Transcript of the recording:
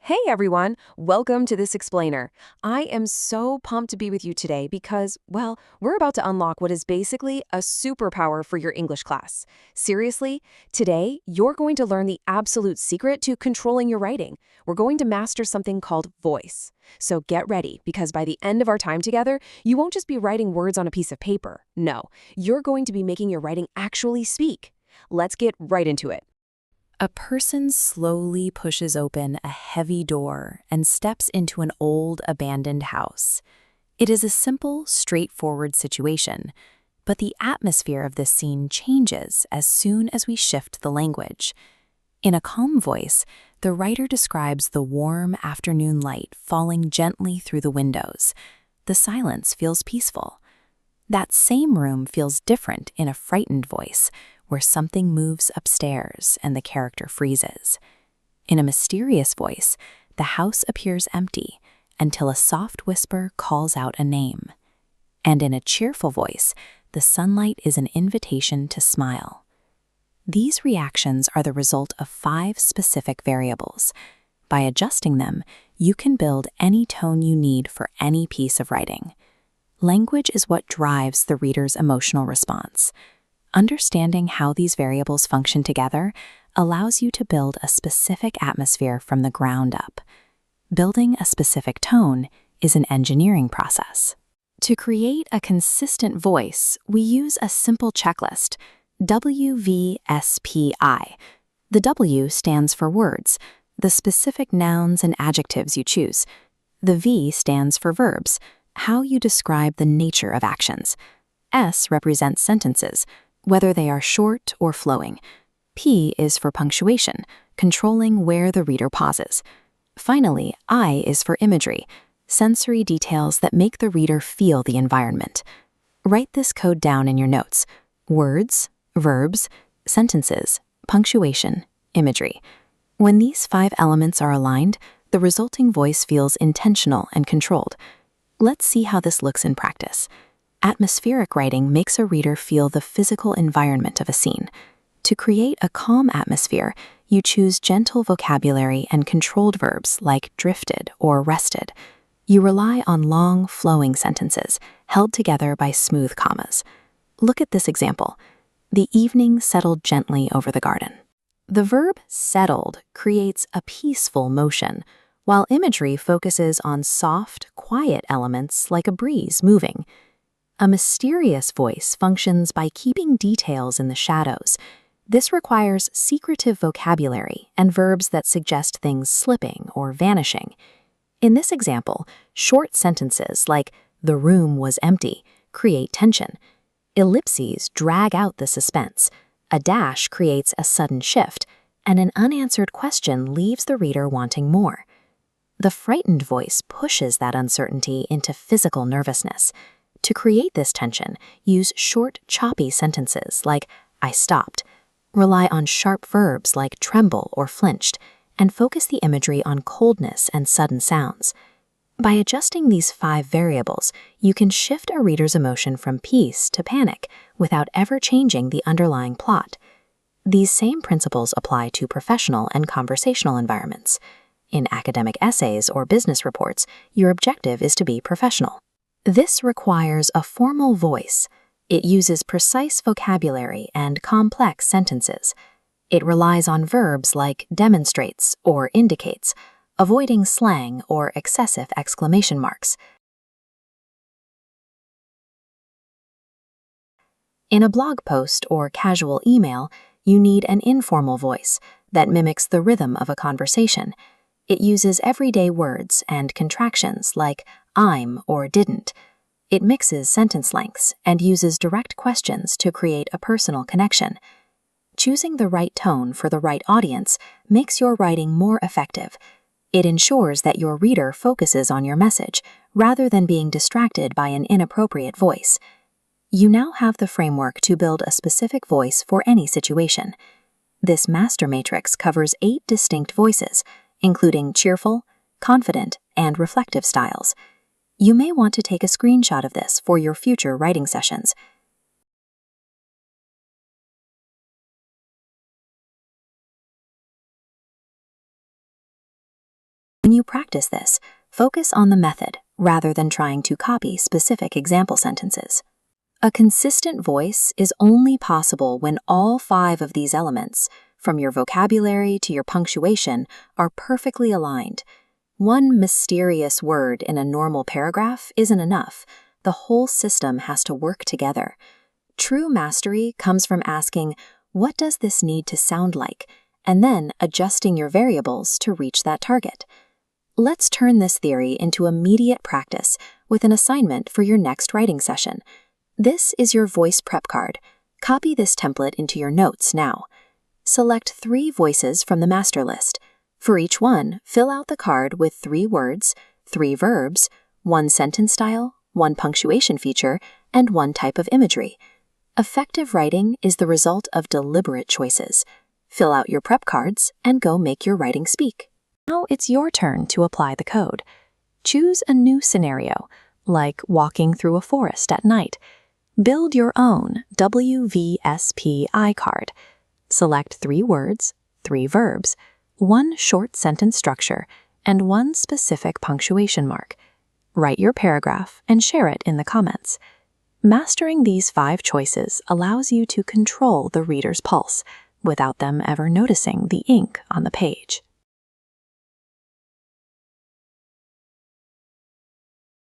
Hey everyone, welcome to this explainer. I am so pumped to be with you today because, well, we're about to unlock what is basically a superpower for your English class. Seriously, today you're going to learn the absolute secret to controlling your writing. We're going to master something called voice. So get ready, because by the end of our time together, you won't just be writing words on a piece of paper. No, you're going to be making your writing actually speak. Let's get right into it. A person slowly pushes open a heavy door and steps into an old, abandoned house. It is a simple, straightforward situation, but the atmosphere of this scene changes as soon as we shift the language. In a calm voice, the writer describes the warm afternoon light falling gently through the windows. The silence feels peaceful. That same room feels different in a frightened voice, where something moves upstairs and the character freezes. In a mysterious voice, the house appears empty until a soft whisper calls out a name. And in a cheerful voice, the sunlight is an invitation to smile. These reactions are the result of 5 specific variables. By adjusting them, you can build any tone you need for any piece of writing. Language is what drives the reader's emotional response. Understanding how these variables function together allows you to build a specific atmosphere from the ground up. Building a specific tone is an engineering process. To create a consistent voice, we use a simple checklist, WVSPI. The W stands for words, the specific nouns and adjectives you choose. The V stands for verbs, how you describe the nature of actions. S represents sentences, whether they are short or flowing. P is for punctuation, controlling where the reader pauses. Finally, I is for imagery, sensory details that make the reader feel the environment. Write this code down in your notes: words, verbs, sentences, punctuation, imagery. When these 5 elements are aligned, the resulting voice feels intentional and controlled. Let's see how this looks in practice. Atmospheric writing makes a reader feel the physical environment of a scene. To create a calm atmosphere, you choose gentle vocabulary and controlled verbs like drifted or rested. You rely on long, flowing sentences, held together by smooth commas. Look at this example. The evening settled gently over the garden. The verb settled creates a peaceful motion, while imagery focuses on soft, quiet elements like a breeze moving. A mysterious voice functions by keeping details in the shadows. This requires secretive vocabulary and verbs that suggest things slipping or vanishing. In this example, short sentences like "the room was empty" create tension. Ellipses drag out the suspense. A dash creates a sudden shift, and an unanswered question leaves the reader wanting more. The frightened voice pushes that uncertainty into physical nervousness. To create this tension, use short, choppy sentences like "I stopped." Rely on sharp verbs like tremble or flinched, and focus the imagery on coldness and sudden sounds. By adjusting these 5 variables, you can shift a reader's emotion from peace to panic without ever changing the underlying plot. These same principles apply to professional and conversational environments. In academic essays or business reports, your objective is to be professional. This requires a formal voice. It uses precise vocabulary and complex sentences. It relies on verbs like demonstrates or indicates, avoiding slang or excessive exclamation marks. In a blog post or casual email, you need an informal voice that mimics the rhythm of a conversation. It uses everyday words and contractions like "I'm" or "didn't." It mixes sentence lengths and uses direct questions to create a personal connection. Choosing the right tone for the right audience makes your writing more effective. It ensures that your reader focuses on your message rather than being distracted by an inappropriate voice. You now have the framework to build a specific voice for any situation. This master matrix covers 8 distinct voices, including cheerful, confident, and reflective styles. You may want to take a screenshot of this for your future writing sessions. you practice this, focus on the method rather than trying to copy specific example sentences. A consistent voice is only possible when all 5 of these elements, from your vocabulary to your punctuation, are perfectly aligned. One mysterious word in a normal paragraph isn't enough. The whole system has to work together. True mastery comes from asking, what does this need to sound like? And then adjusting your variables to reach that target. Let's turn this theory into immediate practice with an assignment for your next writing session. This is your voice prep card. Copy this template into your notes now. Select 3 voices from the master list. For each one, fill out the card with 3 words, 3 verbs, 1 sentence style, 1 punctuation feature, and 1 type of imagery. Effective writing is the result of deliberate choices. Fill out your prep cards and go make your writing speak. Now it's your turn to apply the code. Choose a new scenario, like walking through a forest at night. Build your own WVSPI card. Select 3 words, 3 verbs, 1 short sentence structure, and 1 specific punctuation mark. Write your paragraph and share it in the comments. Mastering these 5 choices allows you to control the reader's pulse without them ever noticing the ink on the page.